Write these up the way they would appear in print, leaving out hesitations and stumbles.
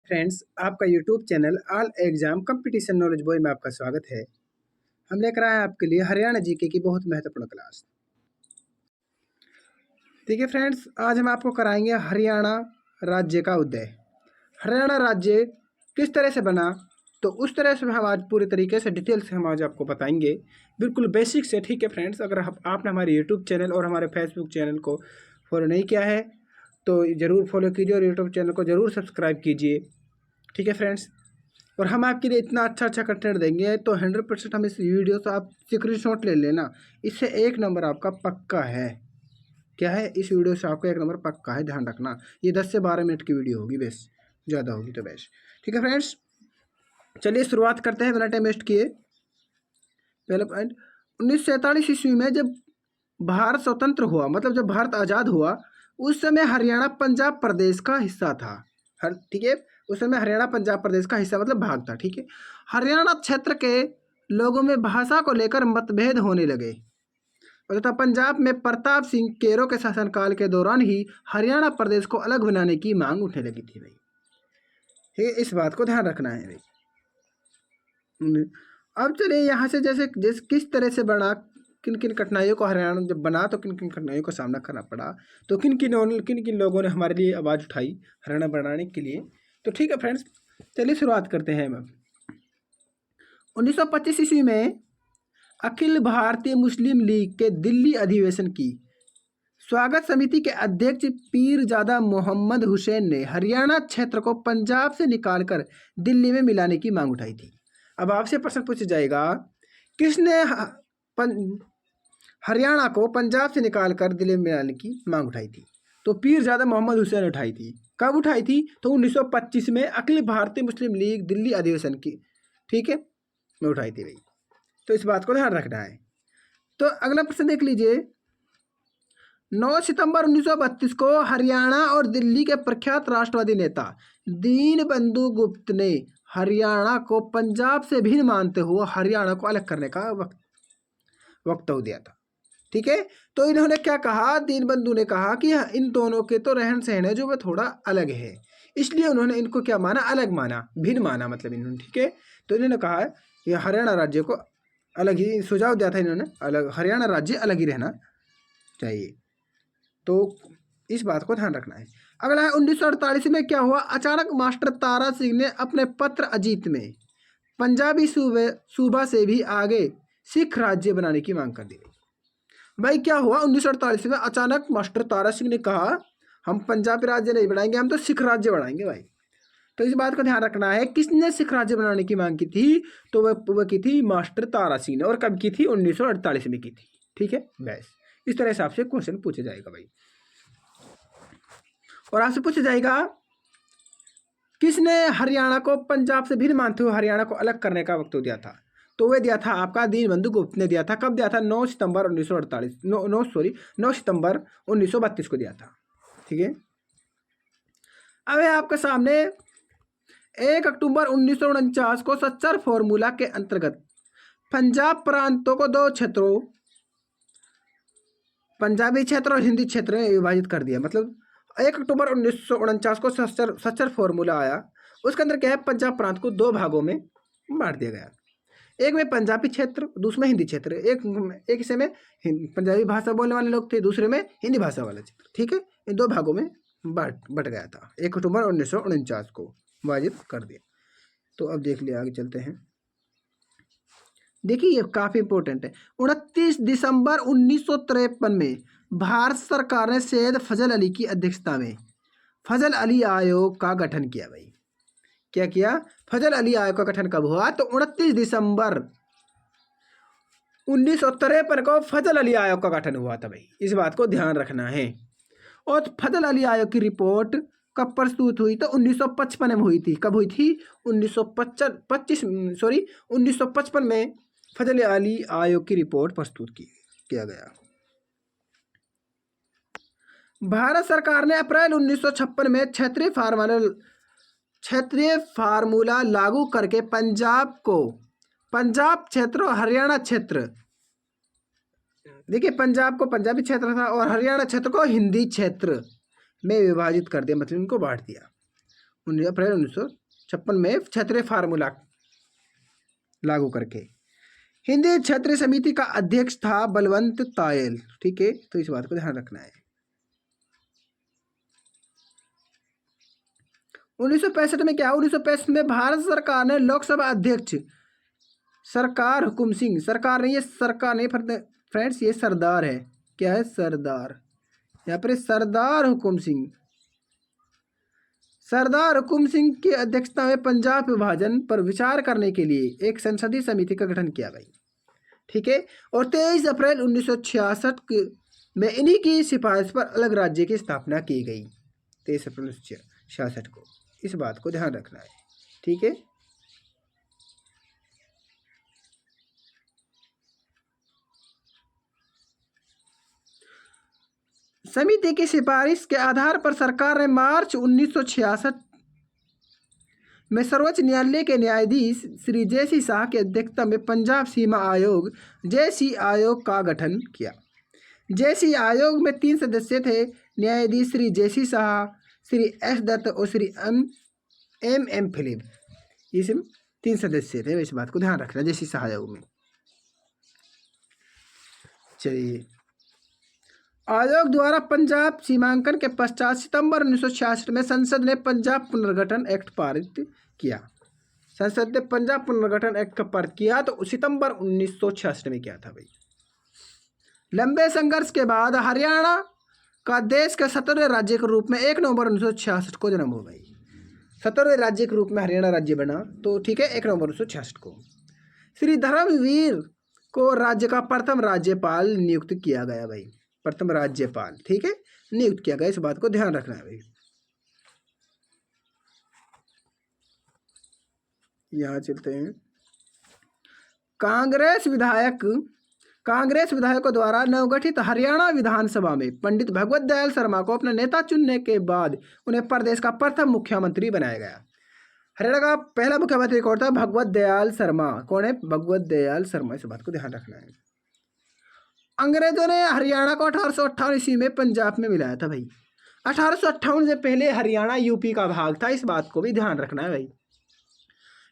Friends, आपका YouTube channel all exam competition knowledge boy में आपका स्वागत है। हम लेकर आए हैं आपके लिए हरियाणा जीके की बहुत महत्वपूर्ण क्लास। ठीक है फ्रेंड्स, आज हम आपको कराएंगे हरियाणा राज्य का उदय। हरियाणा राज्य किस तरह से बना, तो उस तरह से हम आज पूरी तरीके से डिटेल से हम आज आपको बताएंगे, बिल्कुल बेसिक से। ठीक है फ्रेंड्स, अगर आपने हमारे यूट्यूब चैनल और हमारे फेसबुक चैनल को फॉलो नहीं किया है तो ज़रूर फॉलो कीजिए और यूट्यूब चैनल को ज़रूर सब्सक्राइब कीजिए। ठीक है फ्रेंड्स, और हम आपके लिए इतना अच्छा कंटेंट देंगे तो 100% हम इस वीडियो से आप स्क्रीनशॉट ले लेना, इससे 1 नंबर आपका पक्का है। क्या है, इस वीडियो से आपका 1 नंबर पक्का है, ध्यान रखना। ये 10 से 12 मिनट की वीडियो होगी, बेस ज़्यादा होगी तो बेस। ठीक है फ्रेंड्स, चलिए शुरुआत करते हैं बिना टाइम वेस्ट किए। पहला पॉइंट, 1947 ईस्वी में जब भारत स्वतंत्र हुआ, मतलब जब भारत आज़ाद हुआ, उस समय हरियाणा पंजाब प्रदेश का हिस्सा था। ठीक है, उस समय हरियाणा पंजाब प्रदेश का हिस्सा मतलब भाग था। ठीक है, हरियाणा क्षेत्र के लोगों में भाषा को लेकर मतभेद होने लगे तथा पंजाब में प्रताप सिंह केरो के शासनकाल के दौरान ही हरियाणा प्रदेश को अलग बनाने की मांग उठने लगी थी भाई। ठीक है, इस बात को ध्यान रखना है भाई। अब चलिए यहाँ से जैसे जैसे किस तरह से बना, किन किन कठिनाइयों को हरियाणा जब बना तो किन किन कठिनाइयों का सामना करना पड़ा, तो किन किन लोगों ने हमारे लिए आवाज़ उठाई हरियाणा बनाने के लिए। तो ठीक है फ्रेंड्स, चलिए शुरुआत करते हैं। अब 1925 ईस्वी में अखिल भारतीय मुस्लिम लीग के दिल्ली अधिवेशन की स्वागत समिति के अध्यक्ष पीरजादा मोहम्मद हुसैन ने हरियाणा क्षेत्र को पंजाब से निकालकर दिल्ली में मिलाने की मांग उठाई थी। अब आपसे प्रश्न पूछा जाएगा, किसने हरियाणा को पंजाब से निकालकर दिल्ली में मिलाने की मांग उठाई थी? तो पीरजादा मोहम्मद हुसैन ने उठाई थी। कब उठाई थी? तो 1925 में अखिल भारतीय मुस्लिम लीग दिल्ली अधिवेशन की, ठीक है, में उठाई थी भाई। तो इस बात को ध्यान रखना है। तो अगला प्रश्न देख लीजिए। 9 सितंबर 1932 को हरियाणा और दिल्ली के प्रख्यात राष्ट्रवादी नेता दीनबंधु गुप्त ने हरियाणा को पंजाब से भिन्न मानते हुए हरियाणा को अलग करने का वक्तव्य दिया था। ठीक है, तो इन्होंने क्या कहा, दीनबंधु ने कहा कि इन दोनों के तो रहन सहन है जो वह थोड़ा अलग है, इसलिए उन्होंने इनको क्या माना, अलग माना, भिन्न माना मतलब इन्होंने। ठीक है, तो इन्होंने कहा कि हरियाणा राज्य को अलग ही सुझाव दिया था इन्होंने, अलग हरियाणा राज्य अलग ही रहना चाहिए। तो इस बात को ध्यान रखना है। अगला है 1948 में क्या हुआ, अचानक मास्टर तारा सिंह ने अपने पत्र अजीत में पंजाबी सूबा से भी आगे सिख राज्य बनाने की मांग कर दी। भाई क्या हुआ, 1948 में अचानक मास्टर तारा सिंह ने कहा हम पंजाबी राज्य नहीं बनाएंगे, हम तो सिख राज्य बनाएंगे भाई। तो इस बात को ध्यान रखना है, किसने सिख राज्य बनाने की मांग की थी? तो वह की थी मास्टर तारा सिंह ने, और कब की थी? 1948 में की थी। ठीक है, बस इस तरह से आपसे क्वेश्चन पूछा जाएगा भाई। और आपसे पूछा जाएगा, किसने हरियाणा को पंजाब से भिन्न मानते हुए हरियाणा को अलग करने का वक्तव्य दिया था? तो वह दिया था आपका दीनबंधु गुप्त ने दिया था। कब दिया था? 9 सितंबर 1948 9 सितंबर 1932 को दिया था। ठीक है, अब है आपके सामने 1 अक्टूबर 1949 को सच्चर फॉर्मूला के अंतर्गत पंजाब प्रांतों को 2 क्षेत्रों, पंजाबी क्षेत्र और हिंदी क्षेत्र में विभाजित कर दिया। मतलब 1 अक्टूबर 1949 को सच्चर फॉर्मूला आया, उसके अंदर क्या है, पंजाब प्रांत को 2 भागों में बांट दिया गया। एक में पंजाबी क्षेत्र, दूसरे में हिंदी क्षेत्र। एक हिस्से में पंजाबी भाषा बोलने वाले लोग थे, दूसरे में हिंदी भाषा वाला क्षेत्र। ठीक है, इन 2 भागों में बट गया था। 1 अक्टूबर 1949 को विभाजित कर दिया। तो अब देख लिया, आगे चलते हैं। देखिए ये काफ़ी इंपॉर्टेंट है। 29 दिसंबर 1953 में भारत सरकार ने सैयद फजल अली की अध्यक्षता में फजल अली आयोग का गठन किया भाई। क्या किया? फजल अली आयोग का गठन कब हुआ? तो 29 दिसंबर 1953 को फजल अली आयोग का गठन हुआ था भाई। इस बात को ध्यान रखना है। और फजल अली आयोग की रिपोर्ट कब प्रस्तुत हुई? तो 1955 में हुई थी। कब हुई थी? 1955 में फजल अली आयोग की रिपोर्ट प्रस्तुत किया गया। भारत सरकार ने अप्रैल 1956 में क्षेत्रीय फार्मूला लागू करके पंजाब क्षेत्र और हरियाणा क्षेत्र, देखिए पंजाब को पंजाबी क्षेत्र था और हरियाणा क्षेत्र को हिंदी क्षेत्र में विभाजित कर दिया, मतलब इनको बांट दिया। अप्रैल 1956 में क्षेत्रीय फार्मूला लागू करके। हिंदी क्षेत्रीय समिति का अध्यक्ष था बलवंत तायल। ठीक है, तो इस बात को ध्यान रखना है। 1965 में क्या, 1965 में भारत सरकार ने लोकसभा अध्यक्ष सरकार हुकुम सिंह, सरकार नहीं, ये सरकार नहीं फ्रेंड्स, ये सरदार है। क्या है, सरदार, यहाँ पर सरदार हुकुम सिंह, सरदार हुकुम सिंह की अध्यक्षता में पंजाब विभाजन पर विचार करने के लिए एक संसदीय समिति का गठन किया गया। ठीक है, और 23 अप्रैल 1966 में इन्हीं की सिफारिश पर अलग राज्य की स्थापना की गई। 23 अप्रैल 1966 को, इस बात को ध्यान रखना है। ठीक है, समिति की सिफारिश के आधार पर सरकार ने मार्च 1966 में सर्वोच्च न्यायालय के न्यायाधीश श्री JC शाह की अध्यक्षता में पंजाब सीमा आयोग JC आयोग का गठन किया। JC आयोग में 3 सदस्य थे, न्यायाधीश श्री JC शाह, श्री S दत्त और श्री MM फिलिप। इसमें 3 सदस्य थे, इस बात को ध्यान रखना JC शाह आयोग में। चलिए, आयोग द्वारा पंजाब सीमांकन के पश्चात सितंबर 1966 में संसद ने पंजाब पुनर्गठन एक्ट पारित किया। संसद ने पंजाब पुनर्गठन एक्ट पारित किया तो सितंबर 1966 में क्या था भाई। लंबे संघर्ष के बाद हरियाणा का देश के 17वें राज्य के रूप में 1 नवंबर 1966 को जन्म हो गई। 17वें राज्य के रूप में हरियाणा राज्य बना, तो ठीक है, 1 नवंबर 1966 को। श्री धर्मवीर को राज्य का प्रथम राज्यपाल नियुक्त किया गया भाई, प्रथम राज्यपाल, ठीक है, नियुक्त किया गया, इस बात को ध्यान रखना है भाई। यहाँ चलते हैं। कांग्रेस विधायकों द्वारा नवगठित हरियाणा विधानसभा में पंडित भगवत दयाल शर्मा को अपना नेता चुनने के बाद उन्हें प्रदेश का प्रथम मुख्यमंत्री बनाया गया। हरियाणा का पहला मुख्यमंत्री कौन था, भगवत दयाल शर्मा। कौन है, भगवत दयाल शर्मा, इस बात को ध्यान रखना है। अंग्रेजों ने हरियाणा को 1858 ईस्वी में पंजाब में मिलाया था भाई। 1858 से पहले हरियाणा यूपी का भाग था, इस बात को भी ध्यान रखना है भाई।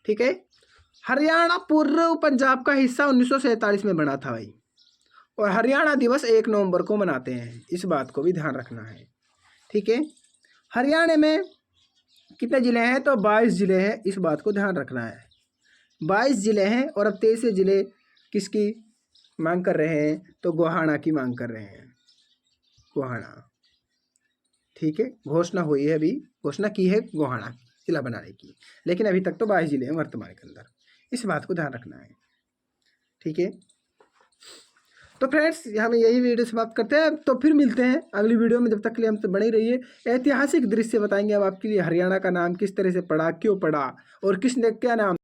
ठीक है, हरियाणा पूर्व पंजाब का हिस्सा 1947 में बना था भाई, और हरियाणा दिवस 1 नवंबर को मनाते हैं, इस बात को भी ध्यान रखना है। ठीक है, हरियाणा में कितने ज़िले हैं, तो 22 ज़िले हैं, इस बात को ध्यान रखना है। 22 ज़िले हैं, और अब 23 ज़िले किसकी मांग कर रहे हैं, तो गोहाना की मांग कर रहे हैं, गोहाना। ठीक है, घोषणा हुई है, अभी घोषणा की है गोहाना जिला बनाने की, लेकिन अभी तक तो 22 ज़िले हैं वर्तमान के अंदर, इस बात को ध्यान रखना है। ठीक है, तो फ्रेंड्स हम यही वीडियो समाप्त करते हैं, तो फिर मिलते हैं अगली वीडियो में। जब तक के लिए हमसे बने रहिए। ऐतिहासिक दृश्य बताएंगे अब आपके लिए, हरियाणा का नाम किस तरह से पड़ा, क्यों पड़ा, और किसने क्या नाम